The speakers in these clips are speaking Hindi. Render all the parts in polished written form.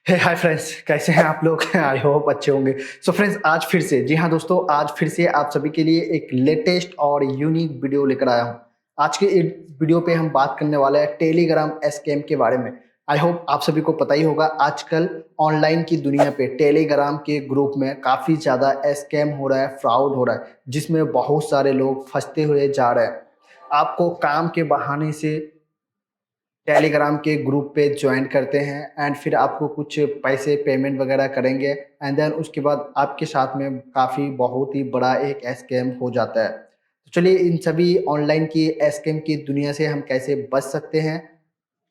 हे हाय फ्रेंड्स, कैसे हैं आप लोग? आई होप अच्छे होंगे। सो फ्रेंड्स, आज फिर से जी हाँ दोस्तों, आज फिर से आप सभी के लिए एक लेटेस्ट और यूनिक वीडियो लेकर आया हूँ। आज के इस वीडियो पे हम बात करने वाले हैं टेलीग्राम स्कैम के बारे में। आई होप आप सभी को पता ही होगा, आजकल ऑनलाइन की दुनिया पे टेलीग्राम के ग्रुप में काफ़ी ज़्यादा स्कैम हो रहा है, फ्रॉड हो रहा है, जिसमें बहुत सारे लोग फंसते हुए जा रहे हैं। आपको काम के बहाने से टेलीग्राम के ग्रुप पे ज्वाइन करते हैं एंड फिर आपको कुछ पैसे पेमेंट वगैरह करेंगे एंड देन उसके बाद आपके साथ में काफ़ी बहुत ही बड़ा एक स्कैम हो जाता है। तो चलिए इन सभी ऑनलाइन की स्कैम की दुनिया से हम कैसे बच सकते हैं,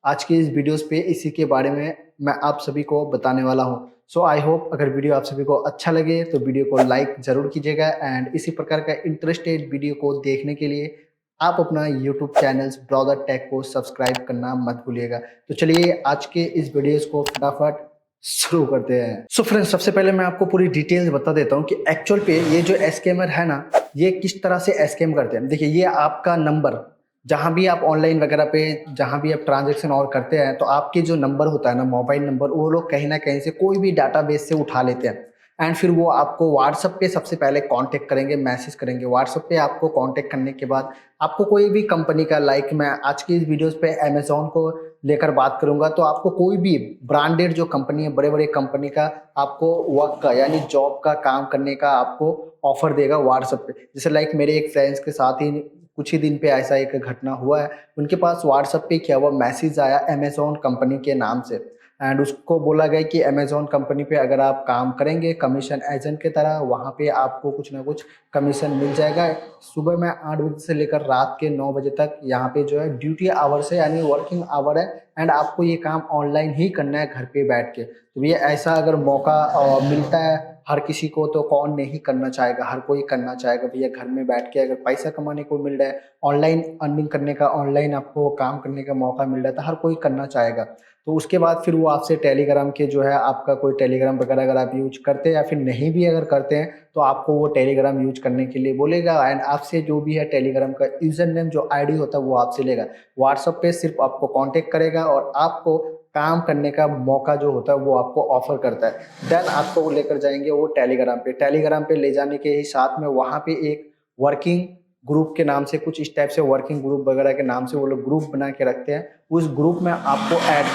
आज की इस वीडियोस पे इसी के बारे में मैं आप सभी को बताने वाला हूँ। सो आई होप अगर वीडियो आप सभी को अच्छा लगे तो वीडियो को लाइक ज़रूर कीजिएगा एंड इसी प्रकार का इंटरेस्टेड वीडियो को देखने के लिए आप अपना यूट्यूब चैनल ब्रदर टेक को सब्सक्राइब करना मत भूलिएगा। तो चलिए आज के इस वीडियोस को फटाफट शुरू करते हैं। सो फ्रेंड्स, सबसे पहले मैं आपको पूरी डिटेल्स बता देता हूँ कि एक्चुअल पे ये जो स्कैमर है ना, ये किस तरह से स्कैम करते हैं। देखिए, ये आपका नंबर जहाँ भी आप ऑनलाइन वगैरह पे जहाँ भी आप ट्रांजैक्शन और करते हैं, तो आपके जो नंबर होता है ना, मोबाइल नंबर, वो लोग कहीं न कहीं से कोई भी डाटाबेस से उठा लेते हैं एंड फिर वो आपको व्हाट्सएप पे सबसे पहले कांटेक्ट करेंगे, मैसेज करेंगे। व्हाट्सएप पे आपको कांटेक्ट करने के बाद आपको कोई भी कंपनी का, लाइक मैं आज की इस वीडियोज़ पे अमेज़न को लेकर बात करूँगा, तो आपको कोई भी ब्रांडेड जो कंपनी है, बड़े-बड़े कंपनी का आपको वर्क का यानी जॉब का काम करने का आपको ऑफ़र देगा व्हाट्सएप पे। जैसे लाइक मेरे एक फ्रेंड्स के साथ ही कुछ ही दिन पे ऐसा एक घटना हुआ है। उनके पास व्हाट्सएप पे क्या हुआ, मैसेज आया अमेज़न कंपनी के नाम से एंड उसको बोला गया कि अमेज़न कंपनी पे अगर आप काम करेंगे कमीशन एजेंट की तरह, वहाँ पे आपको कुछ ना कुछ कमीशन मिल जाएगा। सुबह में 8 बजे से लेकर रात के 9 बजे तक यहाँ पे जो है ड्यूटी आवर्स है, यानी वर्किंग आवर है एंड आपको ये काम ऑनलाइन ही करना है घर पे बैठ के। तो ये ऐसा अगर मौका मिलता है हर किसी को, तो कौन नहीं करना चाहेगा, हर कोई करना चाहेगा। भैया घर में बैठ के अगर पैसा कमाने को मिल रहा है, ऑनलाइन अर्निंग करने का, ऑनलाइन आपको काम करने का मौका मिल रहा है, तो हर कोई करना चाहेगा। तो उसके बाद फिर वो आपसे टेलीग्राम के जो है, आपका कोई टेलीग्राम वगैरह अगर आप यूज करते हैं या फिर नहीं भी अगर करते हैं, तो आपको वो टेलीग्राम यूज करने के लिए बोलेगा एंड आपसे जो भी है टेलीग्राम का यूजर नेम जो आईडी होता है वो आपसे लेगा। व्हाट्सएप पे सिर्फ आपको कांटेक्ट करेगा और आपको काम करने का मौका जो होता है वो आपको ऑफर करता है। देन आपको वो लेकर जाएंगे वो टेलीग्राम पे ले जाने के ही साथ में वहाँ पे एक वर्किंग ग्रुप के नाम से, कुछ इस टाइप से वर्किंग ग्रुप वगैरह के नाम से वो लोग ग्रुप बना के रखते हैं। उस ग्रुप में आपको ऐड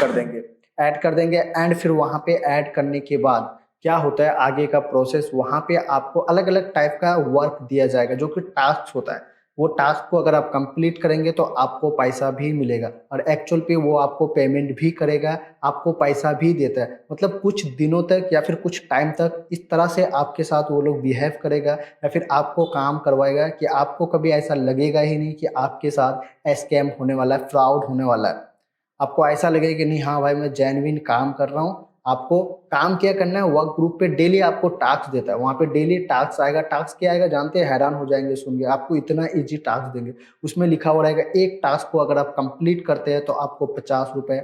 कर देंगे एंड फिर वहाँ पे ऐड करने के बाद क्या होता है आगे का प्रोसेस, वहाँ पे आपको अलग अलग टाइप का वर्क दिया जाएगा जो कि टास्क होता है। वो टास्क को अगर आप कंप्लीट करेंगे तो आपको पैसा भी मिलेगा और एक्चुअल पे वो आपको पेमेंट भी करेगा, आपको पैसा भी देता है। मतलब कुछ दिनों तक या फिर कुछ टाइम तक इस तरह से आपके साथ वो लोग बिहेव करेगा या फिर आपको काम करवाएगा कि आपको कभी ऐसा लगेगा ही नहीं कि आपके साथ स्कैम होने वाला है, फ्रॉड होने वाला है। आपको ऐसा लगेगा कि नहीं, हाँ भाई मैं जेन्युइन काम कर रहा हूँ। आपको काम क्या करना है, वर्क ग्रुप पे डेली आपको टास्क देता है, वहाँ पे डेली टास्क आएगा। टास्क क्या आएगा जानते हैं? हैरान हो जाएंगे सुन के, आपको इतना ईजी टास्क देंगे। उसमें लिखा हुआ रहेगा एक टास्क को अगर आप कंप्लीट करते हैं तो आपको 50 रुपये,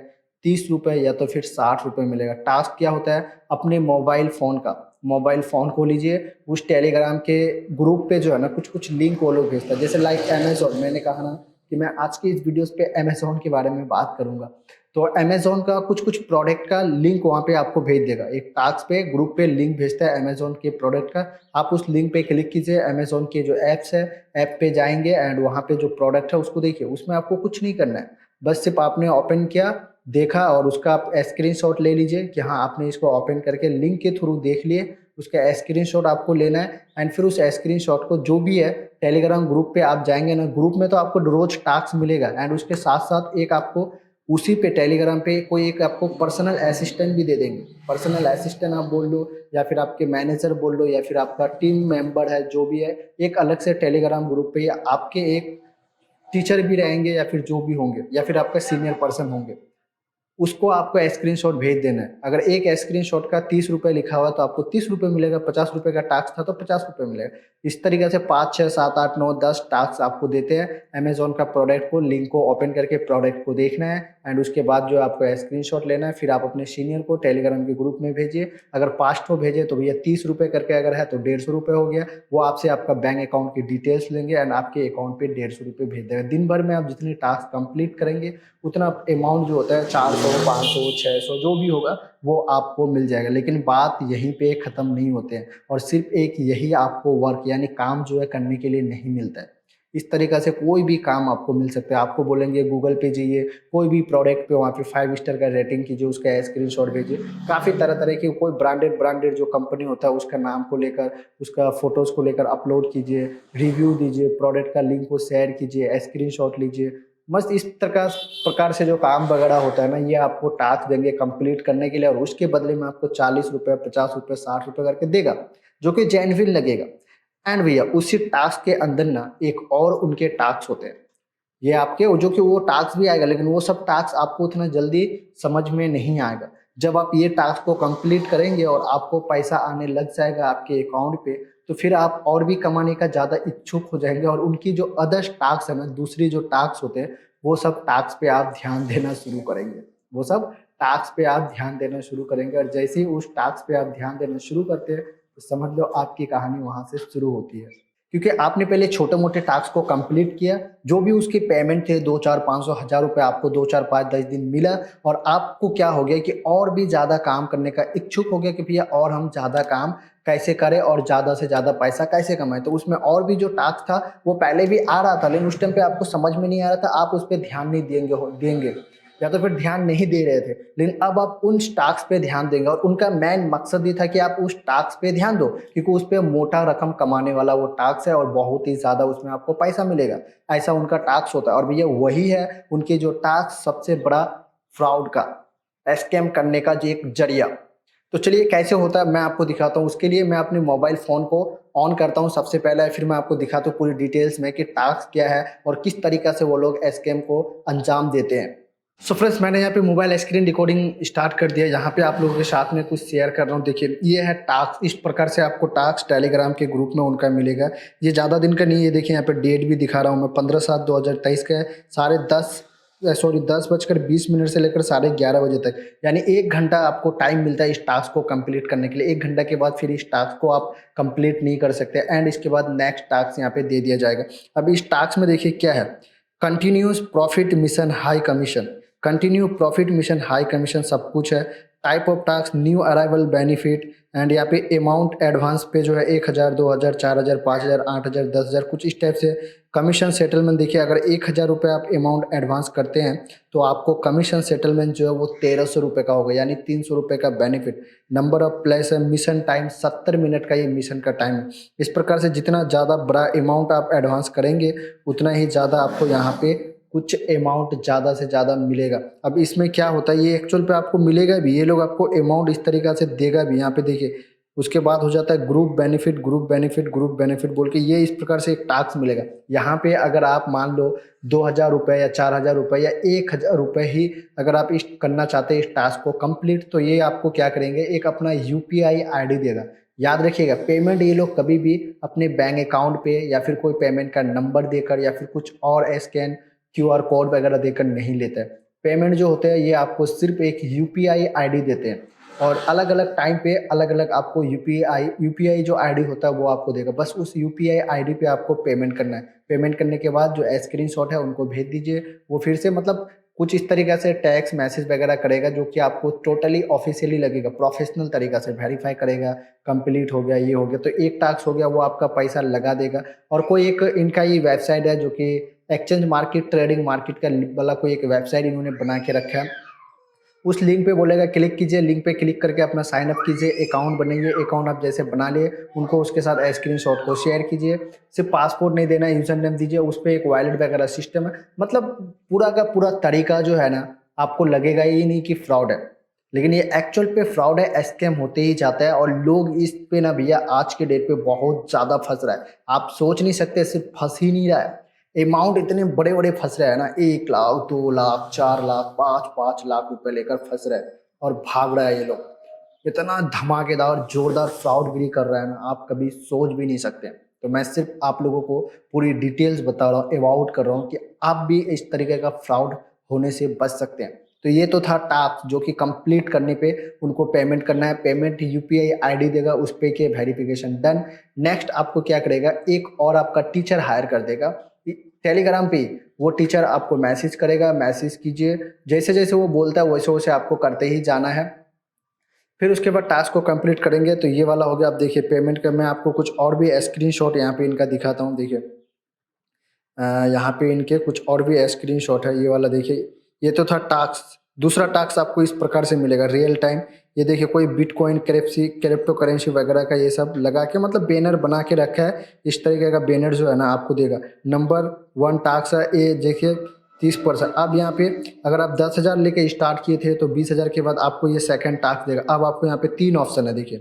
30 रुपये या तो फिर 60 रुपये मिलेगा। टास्क क्या होता है? अपने मोबाइल फ़ोन को लीजिए, उस टेलीग्राम के ग्रुप पे जो है ना, कुछ कुछ लिंक वो लोग भेजता है। जैसे लाइक अमेज़न, मैंने कहा ना कि मैं आज की इस वीडियोस पे अमेज़न के बारे में बात करूँगा। तो अमेज़न का कुछ-कुछ प्रोडक्ट का लिंक वहाँ पे आपको भेज देगा। एक टास्क पे ग्रुप पे लिंक भेजता है अमेज़न के प्रोडक्ट का। आप उस लिंक पे क्लिक कीजिए, अमेज़न के जो ऐप्स है, ऐप पे जाएँगे एंड वहाँ पे जो प्रोडक्ट है उसको देखिए। उसमें आपको कुछ नहीं करना है। बस सिर्फ़ आपने ओपन किया, देखा और उसका आप स्क्रीनशॉट ले लीजिए कि हाँ, आपने इसको ओपन करके लिंक के थ्रू देख लिए। उसका स्क्रीनशॉट आपको लेना है एंड फिर उस स्क्रीनशॉट को जो भी है टेलीग्राम ग्रुप पे आप जाएँगे ना, ग्रुप में तो आपको रोज़ टास्क मिलेगा एंड उसके साथ-साथ एक आपको उसी पे टेलीग्राम पे कोई एक आपको पर्सनल असिस्टेंट भी दे देंगे। पर्सनल असिस्टेंट आप बोल लो या फिर आपके मैनेजर बोल लो या फिर आपका टीम मेंबर है जो भी है, एक अलग से टेलीग्राम ग्रुप पे या आपके एक टीचर भी रहेंगे या फिर जो भी होंगे या फिर आपका सीनियर पर्सन होंगे। उसको आपको स्क्रीनशॉट भेज देना है। अगर एक स्क्रीनशॉट का 30 रुपए लिखा हुआ है तो आपको 30 रुपए मिलेगा, 50 रुपए का टास्क था तो 50 रुपए मिलेगा। इस तरीके से 5, 6, 7, 8, 9, 10 टास्क आपको देते हैं। अमेज़न का प्रोडक्ट को, लिंक को ओपन करके प्रोडक्ट को देखना है एंड उसके बाद जो आपको स्क्रीनशॉट लेना है, फिर आप अपने सीनियर को टेलीग्राम के ग्रुप में भेजिए। अगर 5 ठो भेजे तो भैया 30 रुपए करके अगर है तो 150 रुपए हो गया। वो आपसे आपका बैंक अकाउंट की डिटेल्स लेंगे एंड आपके अकाउंट पे 150 रुपए भेज देगा। दिन भर में आप जितने टास्क कंप्लीट करेंगे उतना अमाउंट जो होता है 400, 400, 500, 600 जो भी होगा वो आपको मिल जाएगा। लेकिन बात यहीं पे ख़त्म नहीं होते हैं और सिर्फ एक यही आपको वर्क यानी काम जो है करने के लिए नहीं मिलता है। इस तरीक़ा से कोई भी काम आपको मिल सकता है। आपको बोलेंगे गूगल पे जाइए, कोई भी प्रोडक्ट पे वहाँ पे 5 स्टार का रेटिंग कीजिए, उसका स्क्रीनशॉट भेजिए। काफ़ी तरह-तरह की कोई ब्रांडेड जो कंपनी होता है उसका नाम को लेकर, उसका फ़ोटोज़ को लेकर अपलोड कीजिए, रिव्यू दीजिए, प्रोडक्ट का लिंक को शेयर कीजिए, स्क्रीनशॉट लीजिए। मस्त इस प्रकार से जो काम वगैरह होता है ना, ये आपको टास्क देंगे कंप्लीट करने के लिए और उसके बदले में आपको ₹40, ₹50, ₹60 करके देगा, जो कि जेन्युइन लगेगा। एंड भैया उसी टास्क के अंदर ना एक और उनके टास्क होते हैं। ये आपके जो कि वो टास्क भी आएगा, लेकिन वो सब टास्क आपको उतना जल्दी समझ में नहीं आएगा। जब आप ये टास्क को कंप्लीट करेंगे और आपको पैसा आने लग जाएगा आपके अकाउंट पे, तो फिर आप और भी कमाने का ज़्यादा इच्छुक हो जाएँगे और उनकी जो अदर्स टास्क है ना, दूसरी जो टास्क होते हैं, वो सब टास्क पे आप ध्यान देना शुरू करेंगे। वो सब टास्क पे आप ध्यान देना शुरू करेंगे और जैसे ही उस टास्क पे आप ध्यान देना शुरू करते हैं, तो समझ लो आपकी कहानी वहाँ से शुरू होती है। क्योंकि आपने पहले छोटे-मोटे टास्क को कंप्लीट किया, जो भी उसके पेमेंट थे 2, 4, 500, ₹1000 आपको 2, 4, 5, 10 दिन मिला और आपको क्या हो गया कि और भी ज़्यादा काम करने का इच्छुक हो गया कि भैया और हम ज़्यादा काम कैसे करें और ज़्यादा से ज़्यादा पैसा कैसे कमाएँ? तो उसमें और भी जो टास्क था, वो पहले भी आ रहा था, लेकिन उस टाइम पे आपको समझ में नहीं आ रहा था, आप उस पे ध्यान नहीं देंगे या तो फिर ध्यान नहीं दे रहे थे। लेकिन अब आप उन टास्क पे ध्यान देंगे और उनका मेन मकसद ये था कि आप उस टास्क पे ध्यान दो, क्योंकि उस पे मोटा रकम कमाने वाला वो टास्क है और बहुत ही ज़्यादा उसमें आपको पैसा मिलेगा। ऐसा उनका टास्क होता है और भैया वही है उनके जो टास्क सबसे बड़ा फ्रॉड का, स्कैम करने का जो एक ज़रिया। तो चलिए कैसे होता है मैं आपको दिखाता हूँ। उसके लिए मैं अपने मोबाइल फ़ोन को ऑन करता हूँ सबसे पहले, फिर मैं आपको दिखाता हूँ पूरी डिटेल्स में कि टास्क क्या है और किस तरीक़ा से वो लोग स्कैम को अंजाम देते हैं। सो फ्रेंड्स मैंने यहाँ पे मोबाइल स्क्रीन रिकॉर्डिंग स्टार्ट कर दिया। यहाँ पे आप लोगों के साथ में कुछ शेयर कर रहा हूँ। देखिए ये है टास्क, इस प्रकार से आपको टास्क टेलीग्राम के ग्रुप में उनका मिलेगा। ये ज़्यादा दिन का नहीं है, देखिए यहाँ पे डेट भी दिखा रहा हूँ मैं, 15/7/2023 का है। 10:20 से लेकर 11:30 बजे तक, यानी 1 घंटा आपको टाइम मिलता है इस टास्क को कंप्लीट करने के लिए। 1 घंटा के बाद फिर इस टास्क को आप कंप्लीट नहीं कर सकते एंड इसके बाद नेक्स्ट टास्क यहाँ पे दे दिया जाएगा। अब इस टास्क में देखिए क्या है, continuous profit mission high commission, continue profit mission high commission सब कुछ है। Type of task new arrival benefit and यहाँ पे अमाउंट एडवांस पे जो है 1000, 2000, 4000, 5000, 8000, 10000 कुछ इस टाइप से। कमीशन सेटलमेंट देखिए, अगर 1000 रुपये आप अमाउंट एडवांस करते हैं तो आपको कमीशन सेटलमेंट जो है वो 1300 रुपये का होगा, यानी 300 रुपये का बेनिफिट। नंबर ऑफ प्लेस है, मिशन टाइम 70 मिनट का ये मिशन का टाइम है। इस प्रकार से जितना ज़्यादा बड़ा अमाउंट आप एडवांस करेंगे उतना ही ज़्यादा आपको यहाँ पे कुछ अमाउंट ज़्यादा से ज़्यादा मिलेगा। अब इसमें क्या होता है, ये एक्चुअल पे आपको मिलेगा भी, ये लोग आपको अमाउंट इस तरीक़ा से देगा भी। यहाँ पे देखिए उसके बाद हो जाता है group benefit, group benefit, group benefit बोल के ये इस प्रकार से एक टास्क मिलेगा। यहाँ पे अगर आप मान लो 2000 रुपये या 4000 रुपये या 1000 रुपये ही अगर आप इस करना चाहते हैं इस टास्क को कंप्लीट, तो ये आपको क्या करेंगे, एक अपना यूपीआई आईडी देगा। याद रखिएगा पेमेंट ये लोग कभी भी अपने बैंक अकाउंट पे या फिर कोई पेमेंट का नंबर देकर या फिर कुछ और स्कैन क्यूआर कोड वगैरह देकर नहीं लेता है। पेमेंट जो होते हैं ये आपको सिर्फ एक यूपीआई आईडी देते हैं और अलग-अलग टाइम पे अलग-अलग आपको यूपीआई जो आईडी होता है वो आपको देगा। बस उस यूपीआई आईडी पे आपको पेमेंट करना है। पेमेंट करने के बाद जो स्क्रीनशॉट है उनको भेज दीजिए। वो फिर से मतलब कुछ इस तरीक़े से टैक्स मैसेज वगैरह करेगा जो कि आपको टोटली ऑफ़िशियली लगेगा, प्रोफेशनल तरीक़ा से वेरीफ़ाई करेगा, कंप्लीट हो गया, ये हो गया, तो एक टास्क हो गया, वो आपका पैसा लगा देगा। और कोई एक इनका ये वेबसाइट है जो कि एक्सचेंज मार्केट, ट्रेडिंग मार्केट का वाला कोई एक वेबसाइट इन्होंने बना के रखा है। उस लिंक पे बोलेगा क्लिक कीजिए, लिंक पे क्लिक करके अपना साइन अप कीजिए, अकाउंट बनाइए। अकाउंट आप जैसे बना लिए, उनको उसके साथ स्क्रीनशॉट को शेयर कीजिए। सिर्फ पासपोर्ट नहीं देना है, यूज़र नेम दीजिए, उस पे एक वॉलेट वगैरह सिस्टम है। मतलब पूरा का पूरा तरीका जो है ना, आपको लगेगा ही नहीं कि फ्रॉड है, लेकिन ये एक्चुअल पे फ्रॉड है, स्कैम होते ही जाता है और लोग इस पे ना भैया आज के डेट पे बहुत ज़्यादा फँस रहा है। आप सोच नहीं सकते, सिर्फ फँस ही नहीं रहा है, अमाउंट इतने बड़े-बड़े फँस रहे हैं ना, 1 लाख, 2 लाख, 4 लाख, 5-5 लाख रुपए लेकर फँस रहे हैं और भाग रहा है ये लोग। इतना धमाकेदार ज़ोरदार फ्रॉडगिरी कर रहा है ना, आप कभी सोच भी नहीं सकते। तो मैं सिर्फ आप लोगों को पूरी डिटेल्स बता रहा हूँ, अवॉइड कर रहा हूँ कि आप भी इस तरीके का फ्रॉड होने से बच सकते हैं। तो ये तो था टास्क जो कि कंप्लीट करने पे उनको पेमेंट करना है। पेमेंट यूपीआई आईडी देगा, उस पे के वेरिफिकेशन डन। नेक्स्ट आपको क्या करेगा, एक और आपका टीचर हायर कर देगा। टेलीग्राम पे वो टीचर आपको मैसेज करेगा, मैसेज कीजिए, जैसे जैसे वो बोलता है वैसे वैसे आपको करते ही जाना है। फिर उसके बाद टास्क को कंप्लीट करेंगे तो ये वाला हो गया। आप देखिए पेमेंट का मैं आपको कुछ और भी स्क्रीनशॉट यहाँ पे इनका दिखाता हूँ। देखिए यहाँ पे इनके कुछ और भी स्क्रीनशॉट है। ये वाला देखिए, ये तो था टास्क। दूसरा टास्क आपको इस प्रकार से मिलेगा रियल टाइम। ये देखिए कोई बिटकॉइन क्रिप्टो करेंसी वगैरह का ये सब लगा के मतलब बैनर बना के रखा है। इस तरीके का बैनर जो है ना आपको देगा। नंबर 1 टास्क है ये देखिए 30%। अब यहाँ पे अगर आप 10,000 लेके स्टार्ट किए थे तो 20,000 के बाद आपको ये सेकंड टास्क देगा। अब आपको यहाँ पे 3 ऑप्शन है देखिए,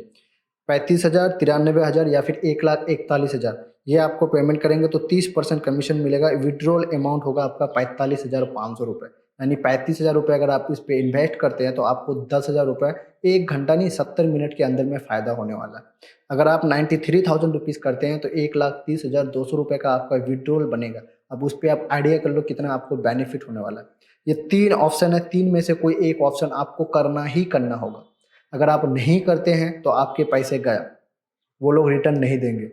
35,000, 93,000 या फिर 1,41,000। ये आपको पेमेंट करेंगे तो 30% कमीशन मिलेगा। विड्रॉल अमाउंट होगा आपका 45,500 रुपये, यानी 35,000 रुपये अगर आप इस पे इन्वेस्ट करते हैं तो आपको 10,000 रुपये 1 घंटा नहीं 70 मिनट के अंदर में फ़ायदा होने वाला है। अगर आप 93,000 रुपीज़ करते हैं तो 1,30,200 रुपये का आपका विड्रॉल बनेगा। अब उस पर आप आइडिया कर लो कितना आपको बेनिफिट होने वाला है। ये 3 ऑप्शन है, 3 में से कोई एक ऑप्शन आपको करना ही करना होगा। अगर आप नहीं करते हैं तो आपके पैसे गए, वो लोग रिटर्न नहीं देंगे।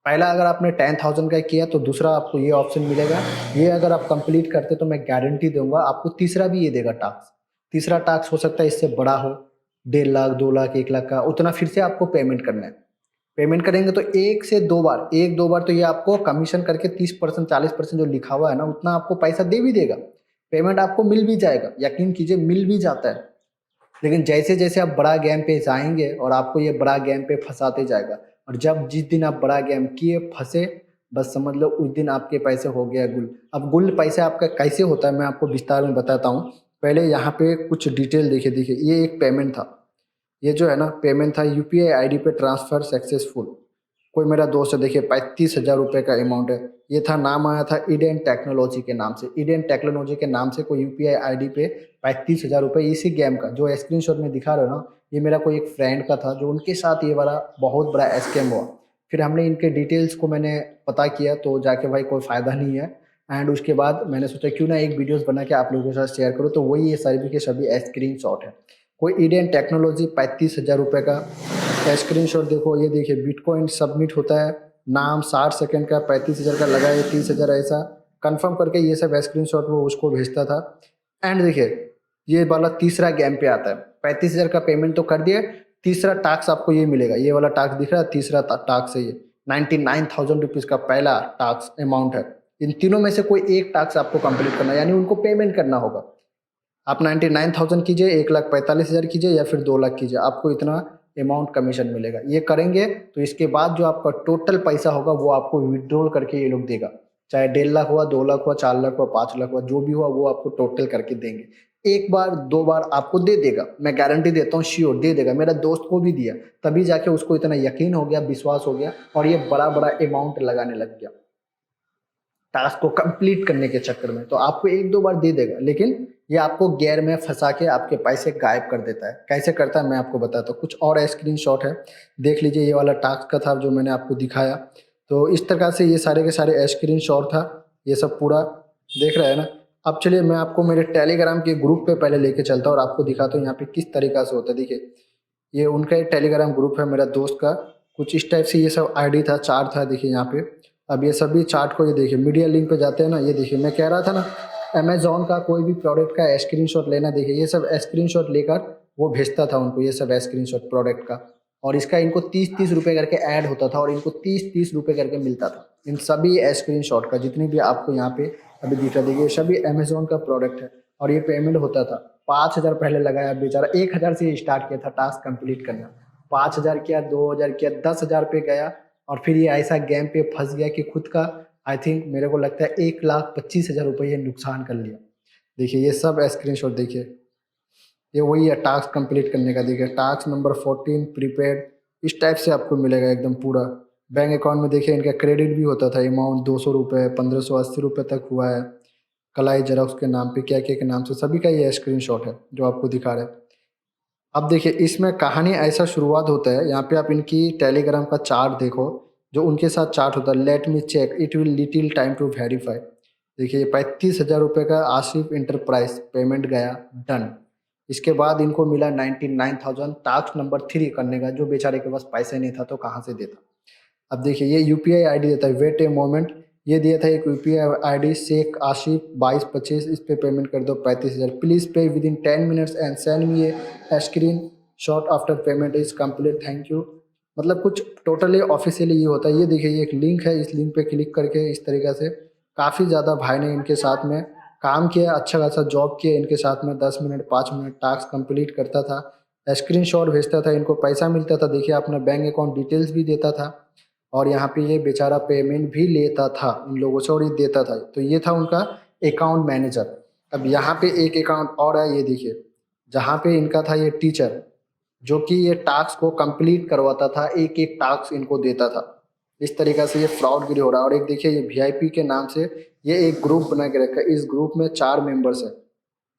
पहला अगर आपने 10,000 का किया तो दूसरा आपको ये ऑप्शन मिलेगा। ये अगर आप कंप्लीट करते तो मैं गारंटी दूंगा आपको तीसरा भी ये देगा टास्क। तीसरा टास्क हो सकता है इससे बड़ा हो, 1.5 लाख, 2 लाख, 1 लाख का, उतना फिर से आपको पेमेंट करना है। पेमेंट करेंगे तो 1 से 2 बार, 1-2 बार तो ये आपको कमीशन करके 30% 40% जो लिखा हुआ है ना उतना आपको पैसा दे भी देगा। पेमेंट आपको मिल भी जाएगा, यकीन कीजिए मिल भी जाता है। लेकिन जैसे जैसे आप बड़ा गेम पे जाएंगे और आपको ये बड़ा गेम पे फंसाते जाएगा, और जब जिस दिन आप बड़ा गेम किए फंसे, बस समझ लो उस दिन आपके पैसे हो गया गुल। अब गुल पैसे आपका कैसे होता है मैं आपको विस्तार में बताता हूँ। पहले यहाँ पे कुछ डिटेल देखिए। देखिए ये एक पेमेंट था, ये जो है ना पेमेंट था यूपीआई आईडी पे ट्रांसफर सक्सेसफुल। कोई मेरा दोस्त है देखिए 35,000 रुपये का अमाउंट है। ये था, नाम आया था ईडेन टेक्नोलॉजी के नाम से। ईडेन टेक्नोलॉजी के नाम से कोई यूपीआई आईडी पे 35,000 रुपये इसी गेम का जो स्क्रीनशॉट में दिखा रहे हो ना, ये मेरा कोई एक फ्रेंड का था जो उनके साथ ये वाला बहुत बड़ा स्कैम हुआ। फिर हमने इनके डिटेल्स को मैंने पता किया तो जाके भाई कोई फ़ायदा नहीं है। एंड उसके बाद मैंने सोचा क्यों ना एक वीडियोस बना के आप लोगों के साथ शेयर करो, तो वही ये सभी के सभी स्क्रीन शॉट है। कोई ईडेन टेक्नोलॉजी 35,000 रुपये का स्क्रीनशॉट देखो। ये देखिए बिटकॉइन सबमिट होता है, नाम 60 सेकंड का, 35,000 का लगा है, 30,000 ऐसा कंफर्म करके ये सब स्क्रीनशॉट वो उसको भेजता था। एंड देखिए ये वाला तीसरा गेम पे आता है। 35,000 का पेमेंट तो कर दिया, तीसरा टास्क आपको ये मिलेगा। ये वाला टास्क दिख रहा है, तीसरा टास्क है ये 99,000 रुपीज़ का पहला टास्क अमाउंट है। इन तीनों में से कोई एक टास्क आपको कंप्लीट करना है, यानी उनको पेमेंट करना होगा। आप 99,000 कीजिए, 1,45,000 कीजिए या फिर 2 लाख कीजिए, आपको इतना अमाउंट कमीशन मिलेगा। ये करेंगे तो इसके बाद जो आपका टोटल पैसा होगा वो आपको विड्रॉल करके ये लोग देगा। चाहे 1.5 लाख हुआ, 2 लाख हुआ, 4 लाख हुआ, 5 लाख हुआ, जो भी हुआ वो आपको टोटल करके देंगे। एक बार 2 बार आपको दे देगा, मैं गारंटी देता हूँ, श्योर दे देगा। मेरा दोस्त को भी दिया, तभी जाके उसको इतना यकीन हो गया, विश्वास हो गया और ये बड़ा बड़ा अमाउंट लगाने लग गया टास्क को कंप्लीट करने के चक्कर में। तो आपको 1-2 बार दे देगा, लेकिन ये आपको गैर में फंसा के आपके पैसे गायब कर देता है। कैसे करता है मैं आपको बताता हूँ। कुछ और स्क्रीनशॉट है, देख लीजिए। ये वाला टास्क का था जो मैंने आपको दिखाया। तो इस प्रकार से ये सारे के सारे स्क्रीनशॉट था, ये सब पूरा देख रहे हैं ना। अब चलिए मैं आपको मेरे टेलीग्राम के ग्रुप पे पहले लेके चलता हूँ और आपको दिखाता हूँ यहाँ पे किस तरीका से होता है। देखिए ये उनका एक टेलीग्राम ग्रुप है मेरा दोस्त का, कुछ इस टाइप से ये सब आईडी था, चार्ट था देखिए यहाँ पे। अब ये सभी चार्ट को ये देखिए मीडिया लिंक पे जाते हैं ना, ये देखिए मैं कह रहा था ना अमेज़न का कोई भी प्रोडक्ट का स्क्रीनशॉट लेना, देखिए ये सब स्क्रीनशॉट लेकर वो भेजता था उनको, ये सब स्क्रीनशॉट प्रोडक्ट का। और इसका इनको 30-30 रुपये करके ऐड होता था और इनको 30-30 रुपये करके मिलता था इन सभी स्क्रीनशॉट का। जितनी भी आपको यहाँ पे अभी दिखा देखिए सभी अमेज़न का प्रोडक्ट है और ये पेमेंट होता था। 5,000 पहले लगाया बेचारा, 1,000 से स्टार्ट किया था टास्क कंप्लीट करना, 5,000 किया, 2,000 किया, 10,000 पे गया और फिर ये ऐसा गेम पे फंस गया कि खुद का आई थिंक मेरे को लगता है 1,25,000 रुपये ये नुकसान कर लिया। देखिए ये सब स्क्रीनशॉट देखिए, ये वही है टास्क कंप्लीट करने का। देखिए टास्क नंबर 14 प्रीपेड, इस टाइप से आपको मिलेगा एकदम पूरा। बैंक अकाउंट में देखिए इनका क्रेडिट भी होता था, अमाउंट 200 रुपये, 1,580 रुपये तक हुआ है। कलाई जेरोक्स के नाम पे, क्या क्या के नाम से, सभी का ये स्क्रीनशॉट है जो आपको दिखा रहे हैं। अब देखिए इसमें कहानी ऐसा शुरुआत होता है, यहाँ पे आप इनकी टेलीग्राम का चार्ट देखो, जो उनके साथ चार्ट होता है, let me check it will little time to verify. देखिए 35,000 रुपये का आसिफ इंटरप्राइज पेमेंट गया, डन। इसके बाद इनको मिला 99,000 टास्क नंबर 3 करने का, जो बेचारे के पास पैसे नहीं था तो कहाँ से देता। अब देखिए ये यूपीआई आईडी देता है, वेट ए मोमेंट, ये दिया था एक यूपीआई आईडी शेख आशिफ 2225, इस पे पेमेंट कर दो 35,000। प्लीज़ पे with in 10 minutes and send me A screen shot after payment is complete, thank you. मतलब कुछ टोटली ऑफिशियली ये होता है। ये देखिए, ये एक लिंक है, इस लिंक पे क्लिक करके इस तरीक़े से काफ़ी ज़्यादा भाई ने इनके साथ में काम किया, अच्छा खासा जॉब किया इनके साथ में। 10 मिनट 5 मिनट टास्क कंप्लीट करता था, स्क्रीनशॉट भेजता था, इनको पैसा मिलता था। देखिए अपना बैंक अकाउंट डिटेल्स भी देता था और यहाँ पे ये बेचारा पेमेंट भी लेता था इन लोगों से और ये देता था। तो ये था उनका अकाउंट मैनेजर। अब यहाँ पे एक अकाउंट और है, ये देखिए, जहाँ पे इनका था ये टीचर, जो कि ये टास्क को कंप्लीट करवाता था, एक एक टास्क इनको देता था। इस तरीक़ा से ये फ्रॉडगिरी हो रहा है। और एक देखिए, ये वीआईपी के नाम से ये एक ग्रुप बना के रखा है। इस ग्रुप में 4 मेंबर्स है,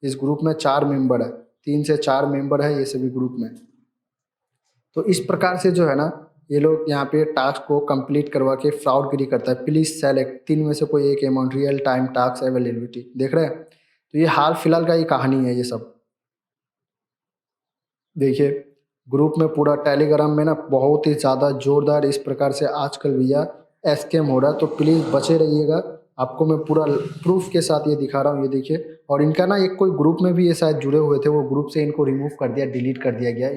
इस ग्रुप में 4 मेंबर है, 3 से 4 मेंबर है ये सभी ग्रुप में। तो इस प्रकार से जो है ना, ये लोग यहाँ पे टास्क को कंप्लीट करवा के फ्रॉडगिरी करता है। प्लीज़ सेलेक्ट 3 में से कोई एक amount, real time task availability, देख रहे हैं। तो ये हाल फिलहाल का ही कहानी है ये सब। देखिए ग्रुप में पूरा टेलीग्राम में ना बहुत ही ज़्यादा ज़ोरदार इस प्रकार से आजकल भैया स्कैम हो रहा है। तो प्लीज़ बचे रहिएगा, आपको मैं पूरा प्रूफ के साथ ये दिखा रहा हूँ। ये देखिए, और इनका ना एक कोई ग्रुप में भी ये शायद जुड़े हुए थे, वो ग्रुप से इनको रिमूव कर दिया, डिलीट कर दिया गया,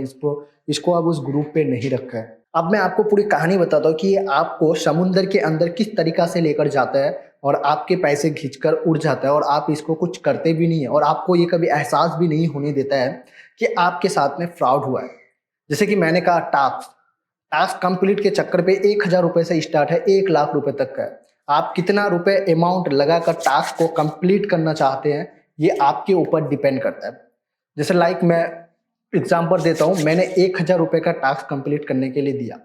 इसको अब उस ग्रुप पे नहीं रखा है। अब मैं आपको पूरी कहानी बताता हूँ कि ये आपको समुंदर के अंदर किस तरीका से लेकर जाता है और आपके पैसे खींचकर उड़ जाता है और आप इसको कुछ करते भी नहीं है और आपको ये कभी एहसास भी नहीं होने देता है कि आपके साथ में फ्रॉड हुआ है। जैसे कि मैंने कहा, टास्क टास्क कंप्लीट के चक्कर पे 1,000 रुपए से स्टार्ट है, 1 लाख रुपए तक का है। आप कितना रुपए अमाउंट लगाकर टास्क को कंप्लीट करना चाहते हैं, ये आपके ऊपर डिपेंड करता है। जैसे लाइक मैं एग्जांपल देता हूँ, मैंने 1,000 रुपए का टास्क कंप्लीट करने के लिए दिया,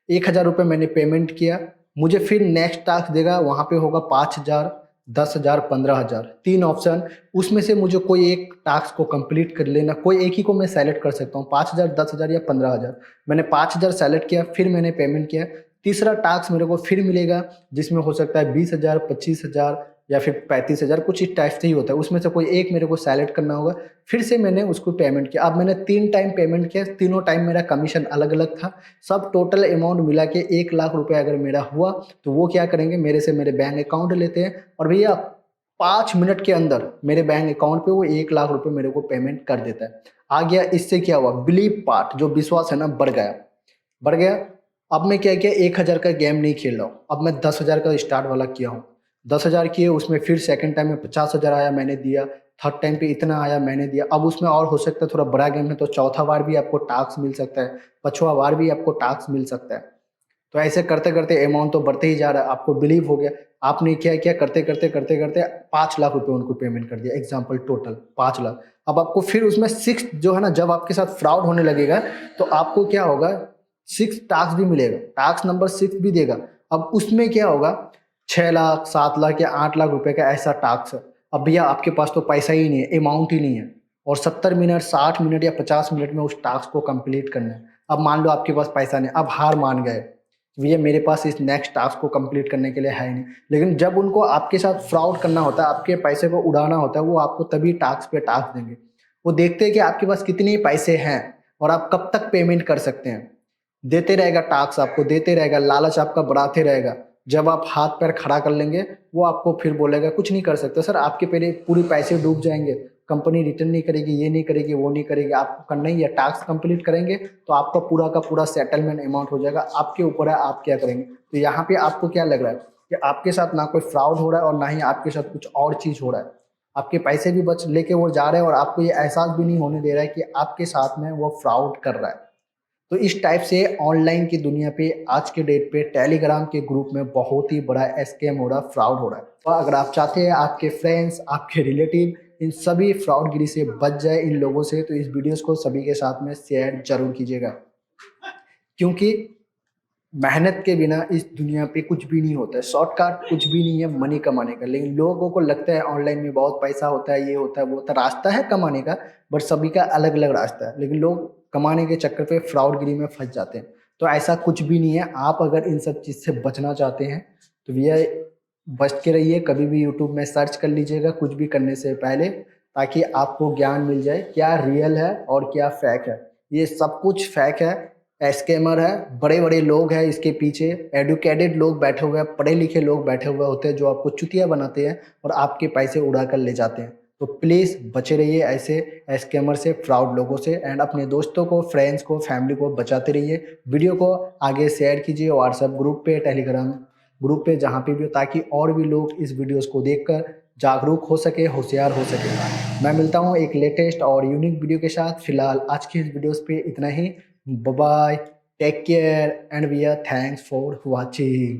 1,000 रुपए मैंने पेमेंट किया, मुझे फिर नेक्स्ट टास्क देगा, वहाँ पे होगा 5,000, 10,000, 15,000, 3 ऑप्शन। उसमें से मुझे कोई एक टास्क को कंप्लीट कर लेना, कोई एक ही को मैं सेलेक्ट कर सकता हूँ, 5,000, 10,000 या 15,000। मैंने 5,000 सेलेक्ट किया, फिर मैंने पेमेंट किया। तीसरा टास्क मेरे को फिर मिलेगा, जिसमें हो सकता है 20,000, 25,000 या फिर 35,000, कुछ इस टाइप से ही होता है। उसमें से कोई एक मेरे को सेलेक्ट करना होगा, फिर से मैंने उसको पेमेंट किया। अब मैंने 3 टाइम पेमेंट किया, तीनों टाइम मेरा कमीशन अलग अलग था। सब टोटल अमाउंट मिला के 1,00,000 रुपए अगर मेरा हुआ, तो वो क्या करेंगे, मेरे से मेरे बैंक अकाउंट लेते हैं और भैया 5 मिनट के अंदर मेरे बैंक अकाउंट पे वो 1,00,000 रुपए मेरे को पेमेंट कर देता है। आ गया, इससे क्या हुआ, बिलीव पार्ट, जो विश्वास है ना, बढ़ गया, बढ़ गया। अब मैं क्या किया, 1,000 का गेम नहीं खेल रहा हूँ, अब मैं 10,000 का स्टार्ट वाला किया हूँ। 10,000 किए, उसमें फिर सेकंड टाइम में 50,000 आया, मैंने दिया। थर्ड टाइम पे इतना आया, मैंने दिया। अब उसमें और हो सकता है, थोड़ा बड़ा गेम है तो चौथा बार भी आपको टास्क मिल सकता है, पांचवा बार भी आपको टास्क मिल सकता है। तो ऐसे करते करते अमाउंट तो बढ़ते ही जा रहा है। आपको बिलीव हो गया, आपने क्या किया, करते करते करते करते 5,00,000 रुपए उनको पेमेंट कर दिया, एग्जाम्पल टोटल 5,00,000। अब आपको फिर उसमें 6 जो है ना, जब आपके साथ फ्रॉड होने लगेगा तो आपको क्या होगा, 6 टास्क भी मिलेगा, टास्क नंबर 6 भी देगा। अब उसमें क्या होगा, 6,00,000, 7,00,000 या 8,00,000 रुपए का ऐसा टास्क है। अब भैया आपके पास तो पैसा ही नहीं है, अमाउंट ही नहीं है, और 70 मिनट, 60 मिनट या 50 मिनट में उस टास्क को कंप्लीट करना है। अब मान लो आपके पास पैसा नहीं, अब हार मान गए, भैया मेरे पास इस नेक्स्ट टास्क को कंप्लीट करने के लिए है ही नहीं। लेकिन जब उनको आपके साथ फ्रॉड करना होता है, आपके पैसे को उड़ाना होता है, वो आपको तभी टास्क पे टास्क देंगे। वो देखते हैं कि आपके पास कितने पैसे हैं और आप कब तक पेमेंट कर सकते हैं। देते रहेगा टास्क, आपको देते रहेगा, लालच आपका बढ़ाते रहेगा। जब आप हाथ पैर खड़ा कर लेंगे, वो आपको फिर बोलेगा कुछ नहीं कर सकते सर, आपके पहले पूरे पैसे डूब जाएंगे, कंपनी रिटर्न नहीं करेगी, ये नहीं करेगी, वो नहीं करेगी। आपको करना ही है, टास्क कंप्लीट करेंगे तो आपका पूरा का पूरा सेटलमेंट अमाउंट हो जाएगा। आपके ऊपर है, आप क्या करेंगे। तो यहाँ पे आपको क्या लग रहा है कि आपके साथ ना कोई फ्रॉड हो रहा है और ना ही आपके साथ कुछ और चीज़ हो रहा है। आपके पैसे भी बच लेके वो जा रहे हैं और आपको ये एहसास भी नहीं होने दे रहा है कि आपके साथ में वो फ्रॉड कर रहा है। तो इस टाइप से ऑनलाइन की दुनिया पे आज के डेट पे टेलीग्राम के ग्रुप में बहुत ही बड़ा स्कैम हो रहा है, फ्रॉड हो रहा है। तो अगर आप चाहते हैं आपके फ्रेंड्स, आपके रिलेटिव इन सभी फ्रॉडगिरी से बच जाए, इन लोगों से, तो इस वीडियोस को सभी के साथ में शेयर जरूर कीजिएगा। क्योंकि मेहनत के बिना इस दुनिया पे कुछ भी नहीं होता है, शॉर्टकट कुछ भी नहीं है मनी कमाने का। लेकिन लोगों को लगता है ऑनलाइन में बहुत पैसा होता है, ये होता है, वो होता है। रास्ता है कमाने का, बट सभी का अलग अलग रास्ता है। लेकिन लोग कमाने के चक्कर पे फ्रॉडगिरी में फंस जाते हैं। तो ऐसा कुछ भी नहीं है। आप अगर इन सब चीज़ से बचना चाहते हैं तो भैया बच के रहिए। कभी भी यूट्यूब में सर्च कर लीजिएगा कुछ भी करने से पहले, ताकि आपको ज्ञान मिल जाए क्या रियल है और क्या फेक है। ये सब कुछ फेक है, स्कैमर है, बड़े-बड़े लोग हैं इसके पीछे, एडुकेटेड लोग बैठे हुए हैं, पढ़े लिखे लोग बैठे हुए होते हैं जो आपको चुतिया बनाते हैं और आपके पैसे उड़ा कर ले जाते हैं। तो प्लीज़ बचे रहिए ऐसे स्कैमर से, फ्रॉड लोगों से एंड अपने दोस्तों को, फ्रेंड्स को, फैमिली को बचाते रहिए। वीडियो को आगे शेयर कीजिए व्हाट्सएप ग्रुप पे, टेलीग्राम ग्रुप पे, जहाँ पे भी हो, ताकि और भी लोग इस वीडियोज़ को देखकर जागरूक हो सके, होशियार हो सके। मैं मिलता हूँ एक लेटेस्ट और यूनिक वीडियो के साथ। फिलहाल आज की इस वीडियोज़ पे इतना ही। Bye bye. Take care and we are thanks for watching.